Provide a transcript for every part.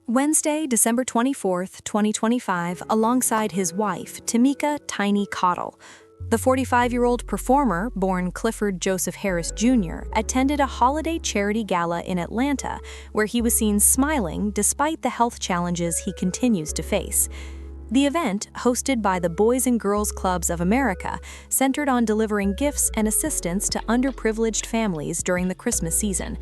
Wednesday, December 24th, 2025, alongside his wife, Tamika "Tiny" Cottle. The 45-year-old performer, born Clifford Joseph Harris Jr., attended a holiday charity gala in Atlanta, where he was seen smiling despite the health challenges he continues to face. The event, hosted by the Boys and Girls Clubs of America, centered on delivering gifts and assistance to underprivileged families during the Christmas season.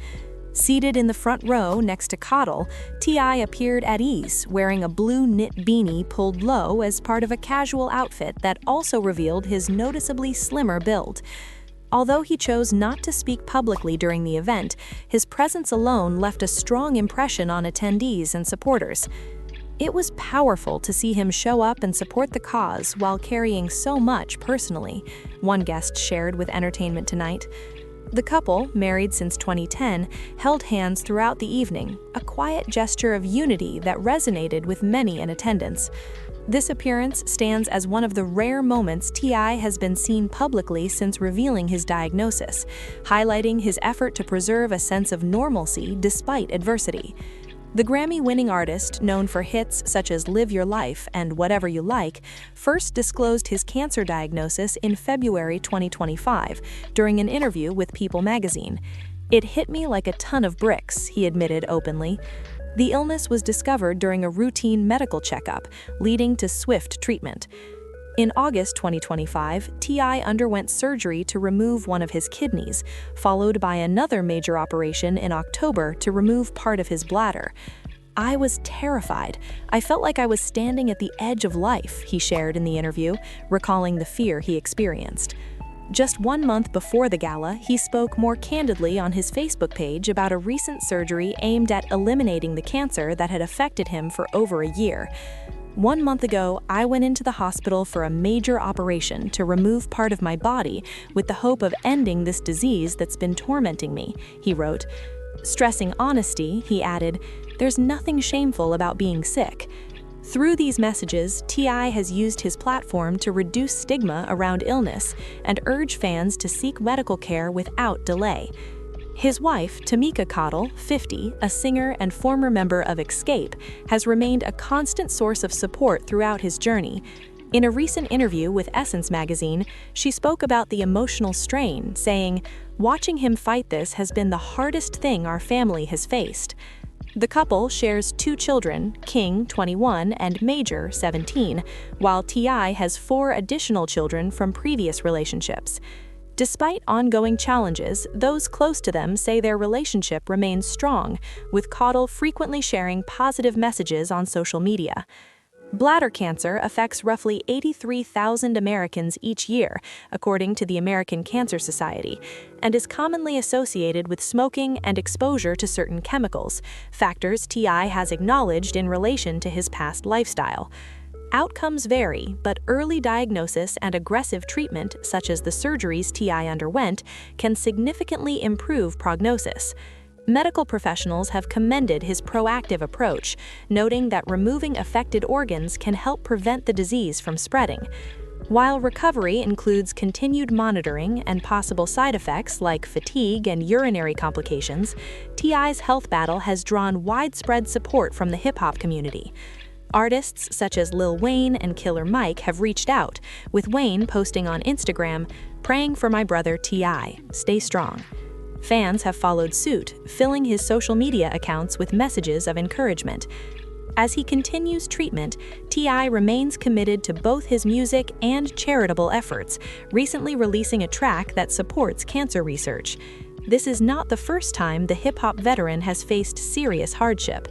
Seated in the front row next to Cottle, T.I. appeared at ease, wearing a blue knit beanie pulled low as part of a casual outfit that also revealed his noticeably slimmer build. Although he chose not to speak publicly during the event, his presence alone left a strong impression on attendees and supporters. It was powerful to see him show up and support the cause while carrying so much personally, one guest shared with Entertainment Tonight. The couple, married since 2010, held hands throughout the evening, a quiet gesture of unity that resonated with many in attendance. This appearance stands as one of the rare moments T.I. has been seen publicly since revealing his diagnosis, highlighting his effort to preserve a sense of normalcy despite adversity. The Grammy-winning artist, known for hits such as Live Your Life and Whatever You Like, first disclosed his cancer diagnosis in February 2025 during an interview with People magazine. "It hit me like a ton of bricks," he admitted openly. The illness was discovered during a routine medical checkup, leading to swift treatment. In August 2025, T.I. underwent surgery to remove one of his kidneys, followed by another major operation in October to remove part of his bladder. "I was terrified. I felt like I was standing at the edge of life," he shared in the interview, recalling the fear he experienced. Just 1 month before the gala, he spoke more candidly on his Facebook page about a recent surgery aimed at eliminating the cancer that had affected him for over a year. "1 month ago, I went into the hospital for a major operation to remove part of my body with the hope of ending this disease that's been tormenting me," he wrote. Stressing honesty, he added, "There's nothing shameful about being sick." Through these messages, T.I. has used his platform to reduce stigma around illness and urge fans to seek medical care without delay. His wife, Tamika Cottle, 50, a singer and former member of Escape, has remained a constant source of support throughout his journey. In a recent interview with Essence magazine, she spoke about the emotional strain, saying, "Watching him fight this has been the hardest thing our family has faced." The couple shares 2 children, King, 21, and Major, 17, while T.I. has 4 additional children from previous relationships. Despite ongoing challenges, those close to them say their relationship remains strong, with Cottle frequently sharing positive messages on social media. Bladder cancer affects roughly 83,000 Americans each year, according to the American Cancer Society, and is commonly associated with smoking and exposure to certain chemicals, factors T.I. has acknowledged in relation to his past lifestyle. Outcomes vary, but early diagnosis and aggressive treatment, such as the surgeries T.I. underwent, can significantly improve prognosis. Medical professionals have commended his proactive approach, noting that removing affected organs can help prevent the disease from spreading. While recovery includes continued monitoring and possible side effects like fatigue and urinary complications, T.I.'s health battle has drawn widespread support from the hip-hop community. Artists such as Lil Wayne and Killer Mike have reached out, with Wayne posting on Instagram, "Praying for my brother T.I. Stay strong." Fans have followed suit, filling his social media accounts with messages of encouragement. As he continues treatment, T.I. remains committed to both his music and charitable efforts, recently releasing a track that supports cancer research. This is not the first time the hip-hop veteran has faced serious hardship.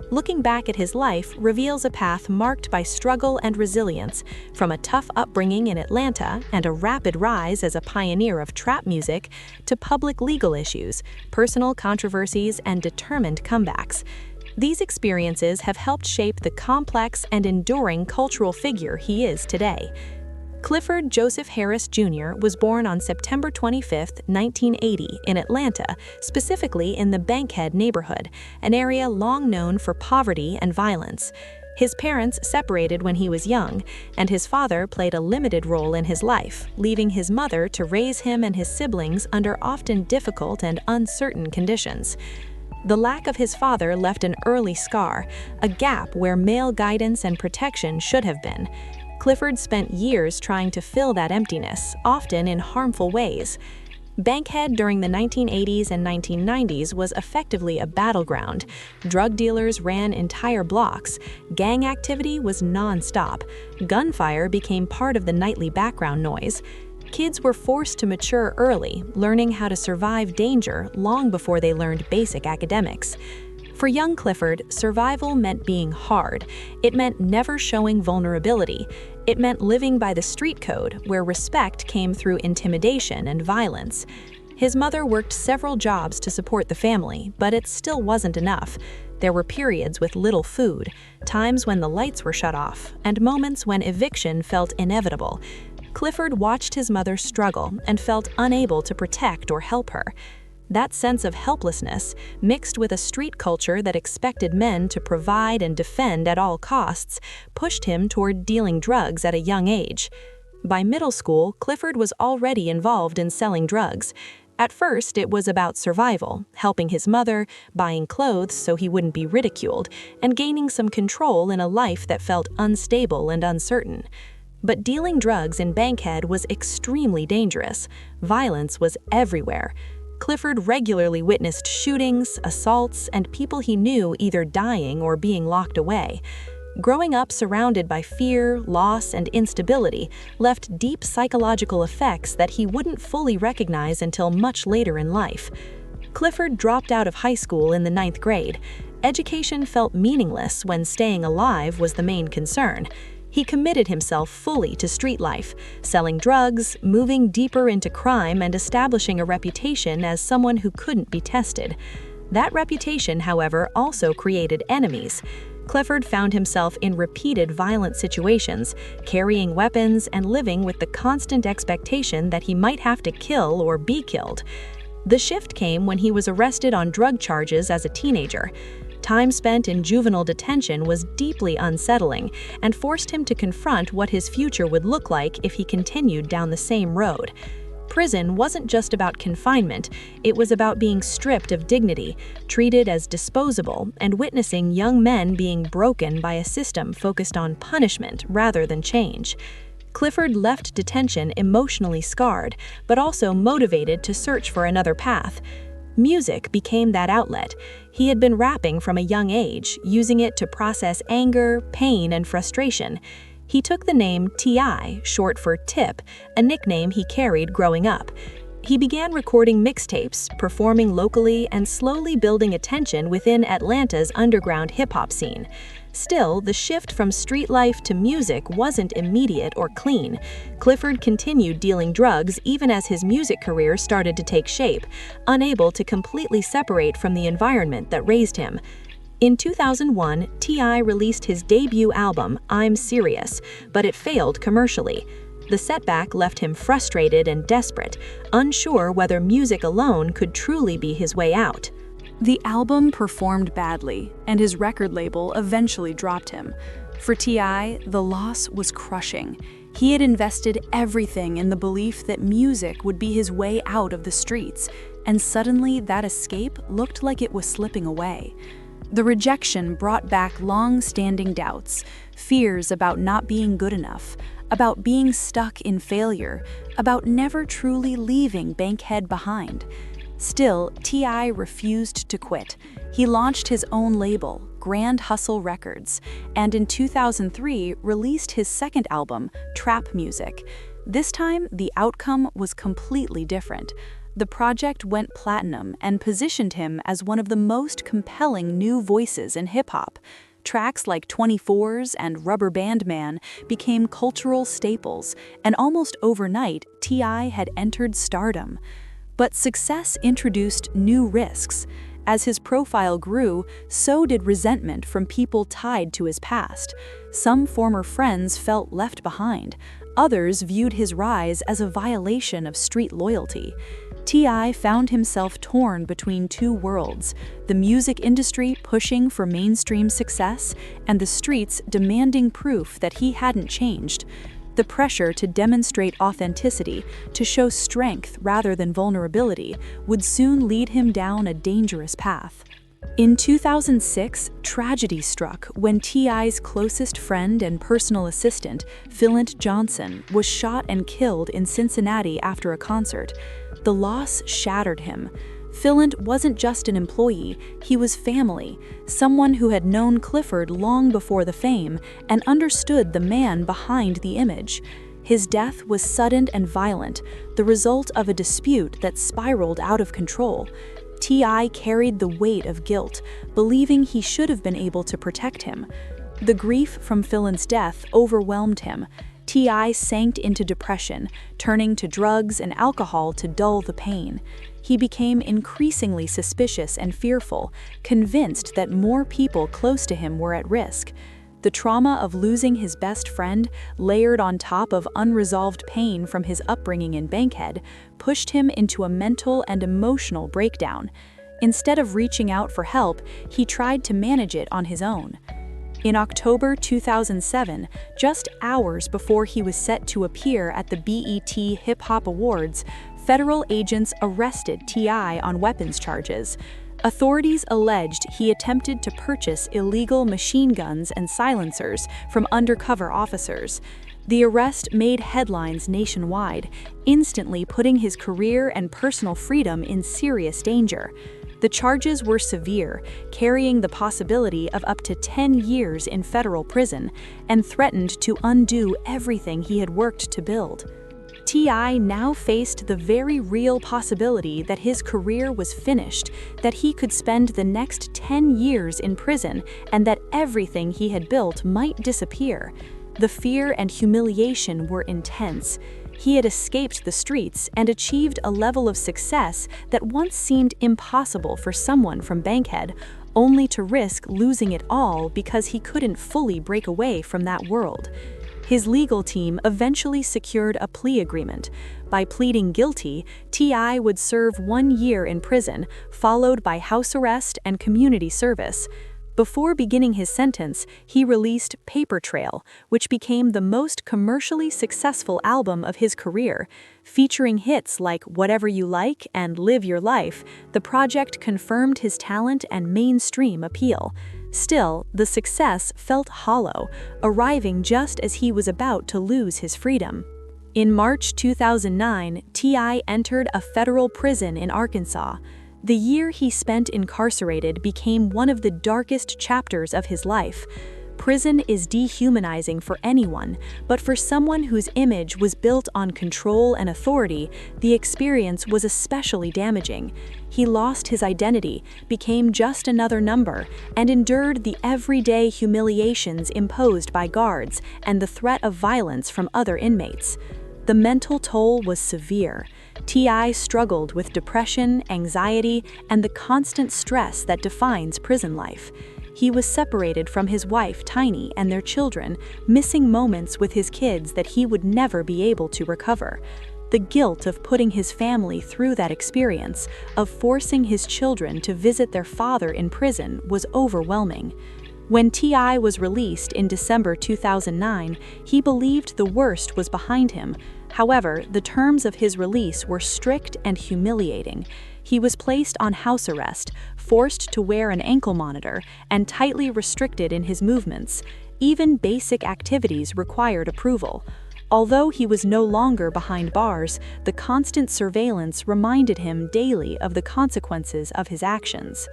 Looking back at his life reveals a path marked by struggle and resilience, from a tough upbringing in Atlanta and a rapid rise as a pioneer of trap music to public legal issues, personal controversies, and determined comebacks. These experiences have helped shape the complex and enduring cultural figure he is today. Clifford Joseph Harris Jr. was born on September 25, 1980, in Atlanta, specifically in the Bankhead neighborhood, an area long known for poverty and violence. His parents separated when he was young, and his father played a limited role in his life, leaving his mother to raise him and his siblings under often difficult and uncertain conditions. The lack of his father left an early scar, a gap where male guidance and protection should have been. Clifford spent years trying to fill that emptiness, often in harmful ways. Bankhead during the 1980s and 1990s was effectively a battleground. Drug dealers ran entire blocks, gang activity was non-stop, gunfire became part of the nightly background noise. Kids were forced to mature early, learning how to survive danger long before they learned basic academics. For young Clifford, survival meant being hard. It meant never showing vulnerability. It meant living by the street code, where respect came through intimidation and violence. His mother worked several jobs to support the family, but it still wasn't enough. There were periods with little food, times when the lights were shut off, and moments when eviction felt inevitable. Clifford watched his mother struggle and felt unable to protect or help her. That sense of helplessness, mixed with a street culture that expected men to provide and defend at all costs, pushed him toward dealing drugs at a young age. By middle school, Clifford was already involved in selling drugs. At first, it was about survival, helping his mother, buying clothes so he wouldn't be ridiculed, and gaining some control in a life that felt unstable and uncertain. But dealing drugs in Bankhead was extremely dangerous. Violence was everywhere. Clifford regularly witnessed shootings, assaults, and people he knew either dying or being locked away. Growing up surrounded by fear, loss, and instability left deep psychological effects that he wouldn't fully recognize until much later in life. Clifford dropped out of high school in the 9th grade. Education felt meaningless when staying alive was the main concern. He committed himself fully to street life, selling drugs, moving deeper into crime, and establishing a reputation as someone who couldn't be tested. That reputation, however, also created enemies. Clifford found himself in repeated violent situations, carrying weapons and living with the constant expectation that he might have to kill or be killed. The shift came when he was arrested on drug charges as a teenager. Time spent in juvenile detention was deeply unsettling and forced him to confront what his future would look like if he continued down the same road. Prison wasn't just about confinement, it was about being stripped of dignity, treated as disposable, and witnessing young men being broken by a system focused on punishment rather than change. Clifford left detention emotionally scarred, but also motivated to search for another path. Music became that outlet. He had been rapping from a young age, using it to process anger, pain, and frustration. He took the name T.I., short for Tip, a nickname he carried growing up. He began recording mixtapes, performing locally, and slowly building attention within Atlanta's underground hip-hop scene. Still, the shift from street life to music wasn't immediate or clean. Clifford continued dealing drugs even as his music career started to take shape, unable to completely separate from the environment that raised him. In 2001, T.I. released his debut album, I'm Serious, but it failed commercially. The setback left him frustrated and desperate, unsure whether music alone could truly be his way out. The album performed badly, and his record label eventually dropped him. For T.I., the loss was crushing. He had invested everything in the belief that music would be his way out of the streets, and suddenly that escape looked like it was slipping away. The rejection brought back long-standing doubts, fears about not being good enough, about being stuck in failure, about never truly leaving Bankhead behind. Still, T.I. refused to quit. He launched his own label, Grand Hustle Records, and in 2003 released his second album, Trap Music. This time, the outcome was completely different. The project went platinum and positioned him as one of the most compelling new voices in hip-hop. Tracks like 24s and Rubber Band Man became cultural staples, and almost overnight, T.I. had entered stardom. But success introduced new risks. As his profile grew, so did resentment from people tied to his past. Some former friends felt left behind. Others viewed his rise as a violation of street loyalty. T.I. found himself torn between two worlds, the music industry pushing for mainstream success and the streets demanding proof that he hadn't changed. The pressure to demonstrate authenticity, to show strength rather than vulnerability, would soon lead him down a dangerous path. In 2006, tragedy struck when T.I.'s closest friend and personal assistant, Philint Johnson, was shot and killed in Cincinnati after a concert. The loss shattered him. Philint wasn't just an employee, he was family, someone who had known Clifford long before the fame and understood the man behind the image. His death was sudden and violent, the result of a dispute that spiraled out of control. T.I. carried the weight of guilt, believing he should have been able to protect him. The grief from Philint's death overwhelmed him. T.I. sank into depression, turning to drugs and alcohol to dull the pain. He became increasingly suspicious and fearful, convinced that more people close to him were at risk. The trauma of losing his best friend, layered on top of unresolved pain from his upbringing in Bankhead, pushed him into a mental and emotional breakdown. Instead of reaching out for help, he tried to manage it on his own. In October 2007, just hours before he was set to appear at the BET Hip Hop Awards, federal agents arrested T.I. on weapons charges. Authorities alleged he attempted to purchase illegal machine guns and silencers from undercover officers. The arrest made headlines nationwide, instantly putting his career and personal freedom in serious danger. The charges were severe, carrying the possibility of up to 10 years in federal prison, and threatened to undo everything he had worked to build. T.I. now faced the very real possibility that his career was finished, that he could spend the next 10 years in prison, and that everything he had built might disappear. The fear and humiliation were intense. He had escaped the streets and achieved a level of success that once seemed impossible for someone from Bankhead, only to risk losing it all because he couldn't fully break away from that world. His legal team eventually secured a plea agreement. By pleading guilty, T.I. would serve 1 year in prison, followed by house arrest and community service. Before beginning his sentence, he released Paper Trail, which became the most commercially successful album of his career. Featuring hits like Whatever You Like and Live Your Life, the project confirmed his talent and mainstream appeal. Still, the success felt hollow, arriving just as he was about to lose his freedom. In March 2009, T.I. entered a federal prison in Arkansas. The year he spent incarcerated became one of the darkest chapters of his life. Prison is dehumanizing for anyone, but for someone whose image was built on control and authority, the experience was especially damaging. He lost his identity, became just another number, and endured the everyday humiliations imposed by guards and the threat of violence from other inmates. The mental toll was severe. T.I. struggled with depression, anxiety, and the constant stress that defines prison life. He was separated from his wife, Tiny, and their children, missing moments with his kids that he would never be able to recover. The guilt of putting his family through that experience, of forcing his children to visit their father in prison, was overwhelming. When T.I. was released in December 2009, he believed the worst was behind him. However, the terms of his release were strict and humiliating. He was placed on house arrest, forced to wear an ankle monitor, and tightly restricted in his movements. Even basic activities required approval. Although he was no longer behind bars, the constant surveillance reminded him daily of the consequences of his actions.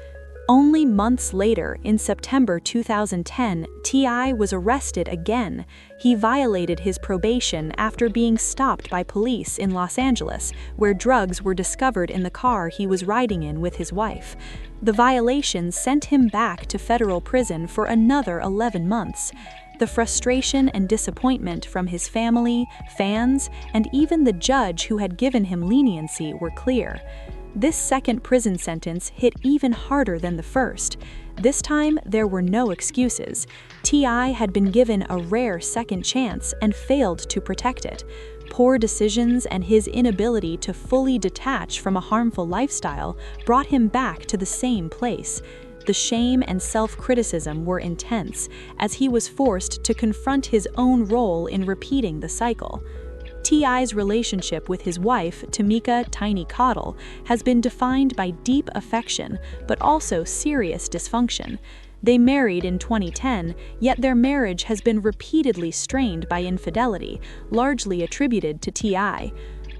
Only months later, in September 2010, T.I. was arrested again. He violated his probation after being stopped by police in Los Angeles, where drugs were discovered in the car he was riding in with his wife. The violation sent him back to federal prison for another 11 months. The frustration and disappointment from his family, fans, and even the judge who had given him leniency were clear. This second prison sentence hit even harder than the first. This time, there were no excuses. T.I. had been given a rare second chance and failed to protect it. Poor decisions and his inability to fully detach from a harmful lifestyle brought him back to the same place. The shame and self-criticism were intense, as he was forced to confront his own role in repeating the cycle. T.I.'s relationship with his wife, Tamika "Tiny" Cottle, has been defined by deep affection, but also serious dysfunction. They married in 2010, yet their marriage has been repeatedly strained by infidelity, largely attributed to T.I.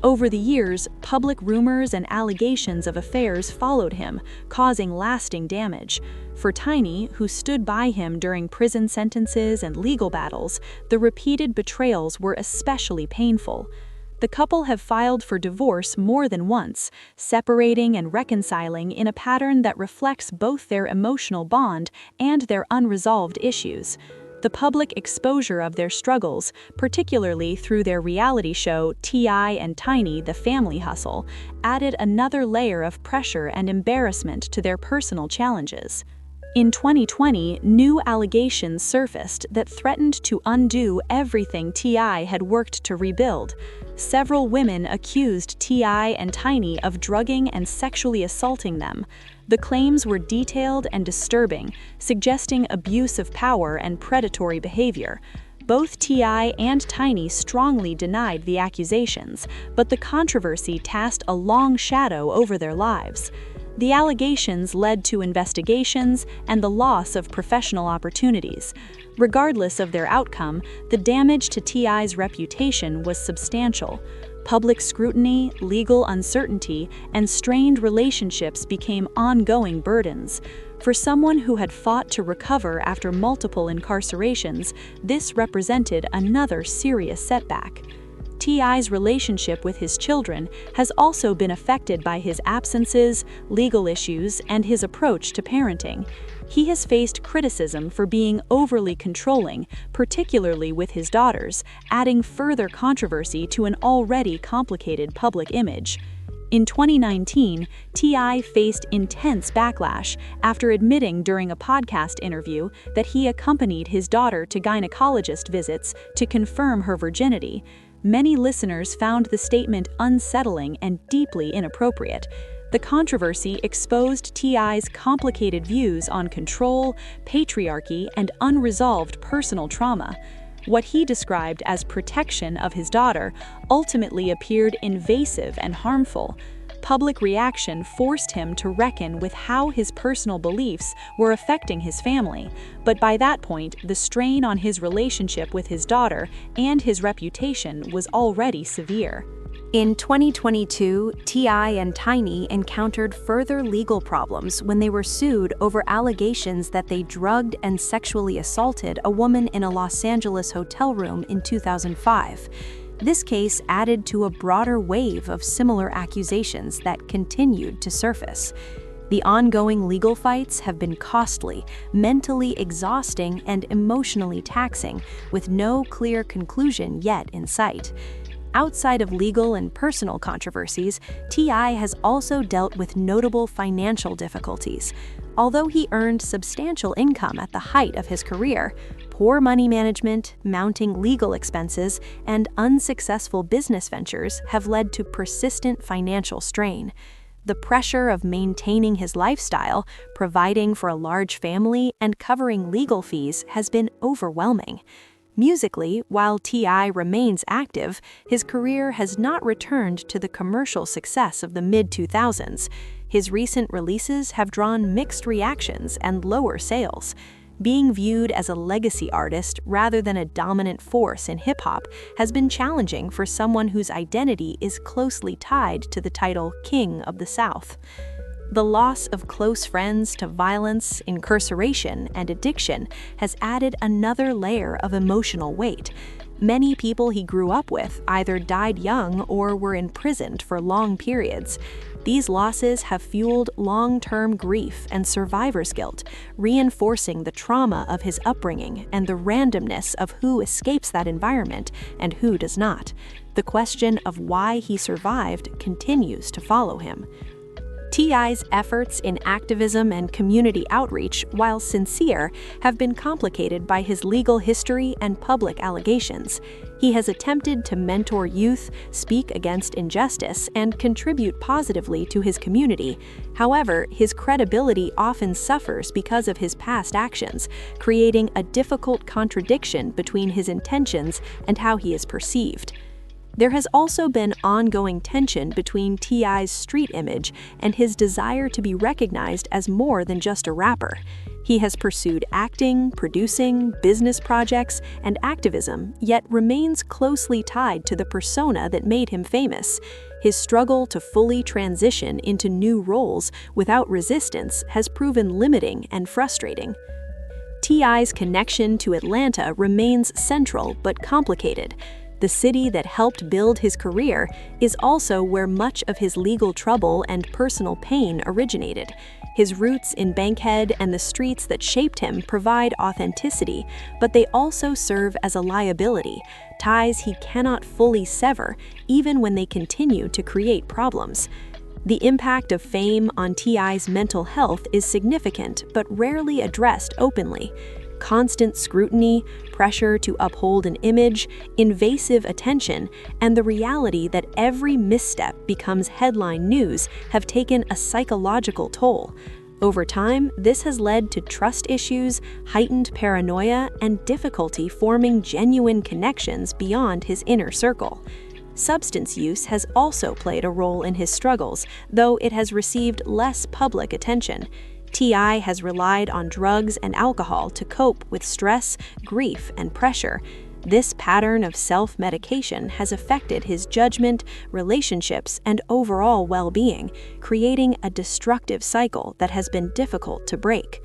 Over the years, public rumors and allegations of affairs followed him, causing lasting damage. For Tiny, who stood by him during prison sentences and legal battles, the repeated betrayals were especially painful. The couple have filed for divorce more than once, separating and reconciling in a pattern that reflects both their emotional bond and their unresolved issues. The public exposure of their struggles, particularly through their reality show T.I. and Tiny: The Family Hustle, added another layer of pressure and embarrassment to their personal challenges. In 2020, new allegations surfaced that threatened to undo everything T.I. had worked to rebuild. Several women accused T.I. and Tiny of drugging and sexually assaulting them. The claims were detailed and disturbing, suggesting abuse of power and predatory behavior. Both T.I. and Tiny strongly denied the accusations, but the controversy cast a long shadow over their lives. The allegations led to investigations and the loss of professional opportunities. Regardless of their outcome, the damage to T.I.'s reputation was substantial. Public scrutiny, legal uncertainty, and strained relationships became ongoing burdens. For someone who had fought to recover after multiple incarcerations, this represented another serious setback. T.I.'s relationship with his children has also been affected by his absences, legal issues, and his approach to parenting. He has faced criticism for being overly controlling, particularly with his daughters, adding further controversy to an already complicated public image. In 2019, T.I. faced intense backlash after admitting during a podcast interview that he accompanied his daughter to gynecologist visits to confirm her virginity. Many listeners found the statement unsettling and deeply inappropriate. The controversy exposed T.I.'s complicated views on control, patriarchy, and unresolved personal trauma. What he described as protection of his daughter ultimately appeared invasive and harmful. Public reaction forced him to reckon with how his personal beliefs were affecting his family, but by that point, the strain on his relationship with his daughter and his reputation was already severe. In 2022, T.I. and Tiny encountered further legal problems when they were sued over allegations that they drugged and sexually assaulted a woman in a Los Angeles hotel room in 2005. This case added to a broader wave of similar accusations that continued to surface. The ongoing legal fights have been costly, mentally exhausting, and emotionally taxing, with no clear conclusion yet in sight. Outside of legal and personal controversies, T.I. has also dealt with notable financial difficulties. Although he earned substantial income at the height of his career, poor money management, mounting legal expenses, and unsuccessful business ventures have led to persistent financial strain. The pressure of maintaining his lifestyle, providing for a large family, and covering legal fees has been overwhelming. Musically, while T.I. remains active, his career has not returned to the commercial success of the mid-2000s. His recent releases have drawn mixed reactions and lower sales. Being viewed as a legacy artist rather than a dominant force in hip-hop has been challenging for someone whose identity is closely tied to the title King of the South. The loss of close friends to violence, incarceration, and addiction has added another layer of emotional weight. Many people he grew up with either died young or were imprisoned for long periods. These losses have fueled long-term grief and survivor's guilt, reinforcing the trauma of his upbringing and the randomness of who escapes that environment and who does not. The question of why he survived continues to follow him. T.I.'s efforts in activism and community outreach, while sincere, have been complicated by his legal history and public allegations. He has attempted to mentor youth, speak against injustice, and contribute positively to his community. However, his credibility often suffers because of his past actions, creating a difficult contradiction between his intentions and how he is perceived. There has also been ongoing tension between T.I.'s street image and his desire to be recognized as more than just a rapper. He has pursued acting, producing, business projects, and activism, yet remains closely tied to the persona that made him famous. His struggle to fully transition into new roles without resistance has proven limiting and frustrating. T.I.'s connection to Atlanta remains central but complicated. The city that helped build his career is also where much of his legal trouble and personal pain originated. His roots in Bankhead and the streets that shaped him provide authenticity, but they also serve as a liability, ties he cannot fully sever, even when they continue to create problems. The impact of fame on T.I.'s mental health is significant, but rarely addressed openly. Constant scrutiny, pressure to uphold an image, invasive attention, and the reality that every misstep becomes headline news have taken a psychological toll. Over time, this has led to trust issues, heightened paranoia, and difficulty forming genuine connections beyond his inner circle. Substance use has also played a role in his struggles, though it has received less public attention. T.I. has relied on drugs and alcohol to cope with stress, grief, and pressure. This pattern of self-medication has affected his judgment, relationships, and overall well-being, creating a destructive cycle that has been difficult to break.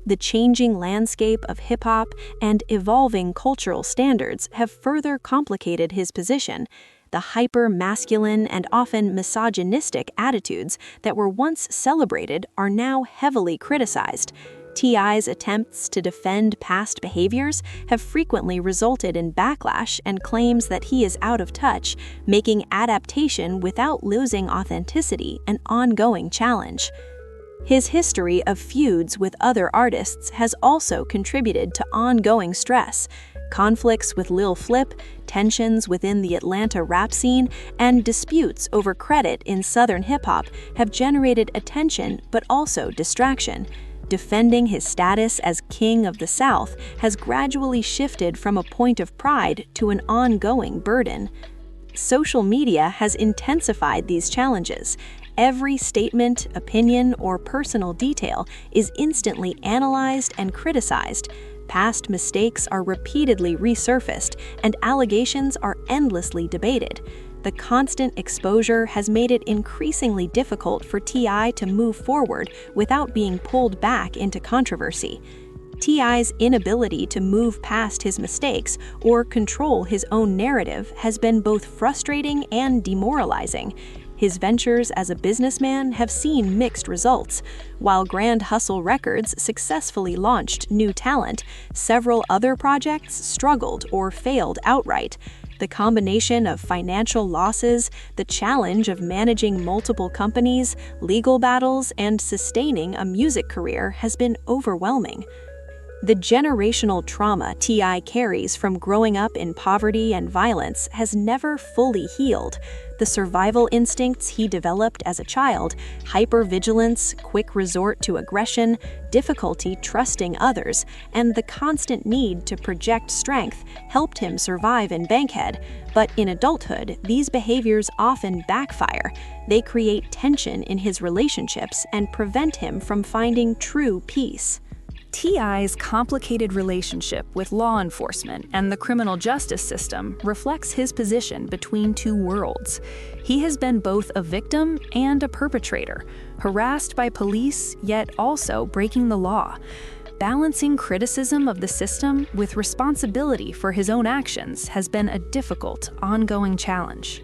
The changing landscape of hip-hop and evolving cultural standards have further complicated his position. The hyper-masculine and often misogynistic attitudes that were once celebrated are now heavily criticized. T.I.'s attempts to defend past behaviors have frequently resulted in backlash and claims that he is out of touch, making adaptation without losing authenticity an ongoing challenge. His history of feuds with other artists has also contributed to ongoing stress. Conflicts with Lil Flip, tensions within the Atlanta rap scene, and disputes over credit in Southern hip-hop have generated attention but also distraction. Defending his status as King of the South has gradually shifted from a point of pride to an ongoing burden. Social media has intensified these challenges. Every statement, opinion, or personal detail is instantly analyzed and criticized. Past mistakes are repeatedly resurfaced, and allegations are endlessly debated. The constant exposure has made it increasingly difficult for T.I. to move forward without being pulled back into controversy. T.I.'s inability to move past his mistakes or control his own narrative has been both frustrating and demoralizing. His ventures as a businessman have seen mixed results. While Grand Hustle Records successfully launched new talent, several other projects struggled or failed outright. The combination of financial losses, the challenge of managing multiple companies, legal battles, and sustaining a music career has been overwhelming. The generational trauma T.I. carries from growing up in poverty and violence has never fully healed. The survival instincts he developed as a child, hypervigilance, quick resort to aggression, difficulty trusting others, and the constant need to project strength helped him survive in Bankhead. But in adulthood, these behaviors often backfire. They create tension in his relationships and prevent him from finding true peace. T.I.'s complicated relationship with law enforcement and the criminal justice system reflects his position between two worlds. He has been both a victim and a perpetrator, harassed by police yet also breaking the law. Balancing criticism of the system with responsibility for his own actions has been a difficult, ongoing challenge.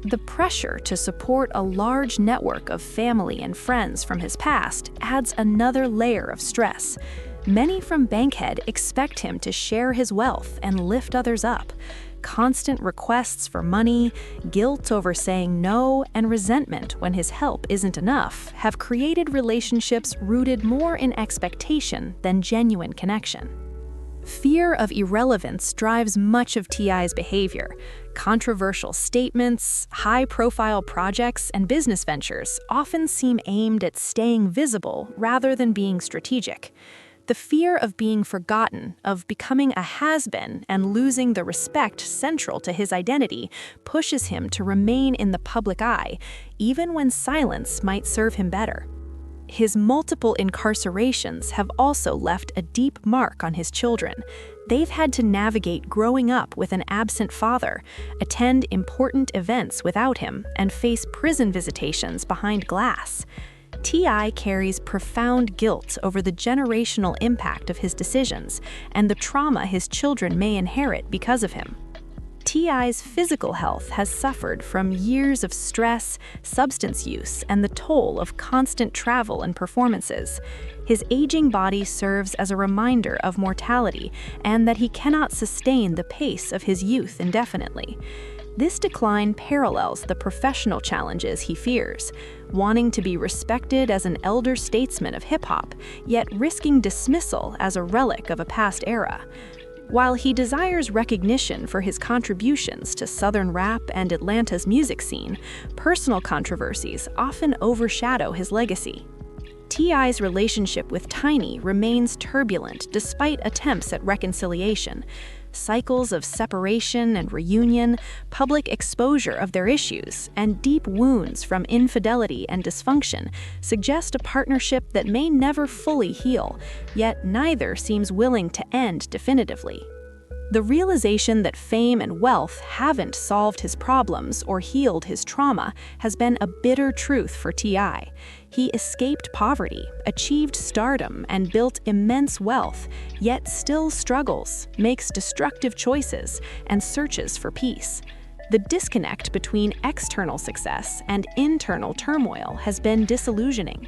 The pressure to support a large network of family and friends from his past adds another layer of stress. Many from Bankhead expect him to share his wealth and lift others up. Constant requests for money, guilt over saying no, and resentment when his help isn't enough have created relationships rooted more in expectation than genuine connection. Fear of irrelevance drives much of T.I.'s behavior. Controversial statements, high-profile projects, and business ventures often seem aimed at staying visible rather than being strategic. The fear of being forgotten, of becoming a has-been and losing the respect central to his identity, pushes him to remain in the public eye, even when silence might serve him better. His multiple incarcerations have also left a deep mark on his children. They've had to navigate growing up with an absent father, attend important events without him, and face prison visitations behind glass. T.I. carries profound guilt over the generational impact of his decisions and the trauma his children may inherit because of him. T.I.'s physical health has suffered from years of stress, substance use, and the toll of constant travel and performances. His aging body serves as a reminder of mortality and that he cannot sustain the pace of his youth indefinitely. This decline parallels the professional challenges he fears, wanting to be respected as an elder statesman of hip-hop, yet risking dismissal as a relic of a past era. While he desires recognition for his contributions to Southern rap and Atlanta's music scene, personal controversies often overshadow his legacy. T.I.'s relationship with Tiny remains turbulent despite attempts at reconciliation. Cycles of separation and reunion, public exposure of their issues, and deep wounds from infidelity and dysfunction suggest a partnership that may never fully heal, yet neither seems willing to end definitively. The realization that fame and wealth haven't solved his problems or healed his trauma has been a bitter truth for T.I. He escaped poverty, achieved stardom, and built immense wealth, yet still struggles, makes destructive choices, and searches for peace. The disconnect between external success and internal turmoil has been disillusioning.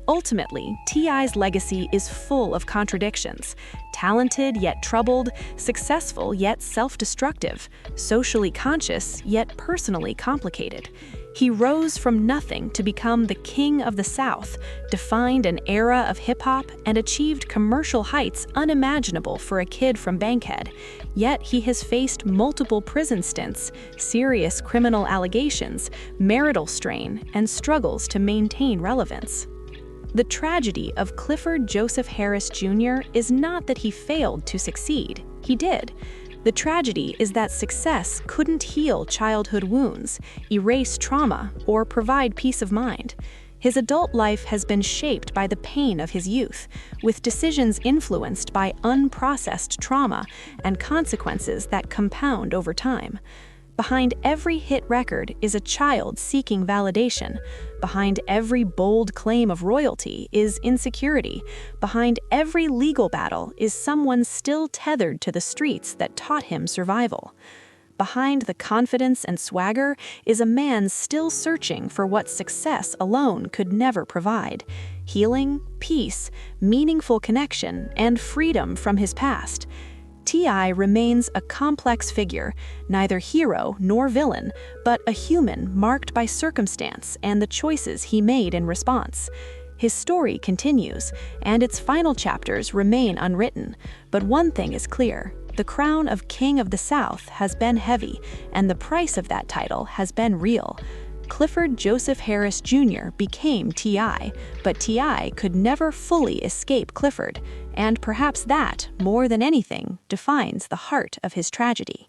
Ultimately, T.I.'s legacy is full of contradictions. Talented yet troubled, successful yet self-destructive, socially conscious yet personally complicated. He rose from nothing to become the king of the South, defined an era of hip-hop, and achieved commercial heights unimaginable for a kid from Bankhead. Yet he has faced multiple prison stints, serious criminal allegations, marital strain, and struggles to maintain relevance. The tragedy of Clifford Joseph Harris Jr. is not that he failed to succeed. He did. The tragedy is that success couldn't heal childhood wounds, erase trauma, or provide peace of mind. His adult life has been shaped by the pain of his youth, with decisions influenced by unprocessed trauma and consequences that compound over time. Behind every hit record is a child seeking validation. Behind every bold claim of royalty is insecurity. Behind every legal battle is someone still tethered to the streets that taught him survival. Behind the confidence and swagger is a man still searching for what success alone could never provide: healing, peace, meaningful connection, and freedom from his past. T.I. remains a complex figure, neither hero nor villain, but a human marked by circumstance and the choices he made in response. His story continues, and its final chapters remain unwritten, but one thing is clear: the crown of King of the South has been heavy, and the price of that title has been real. Clifford Joseph Harris Jr. became T.I., but T.I. could never fully escape Clifford, and perhaps that, more than anything, defines the heart of his tragedy.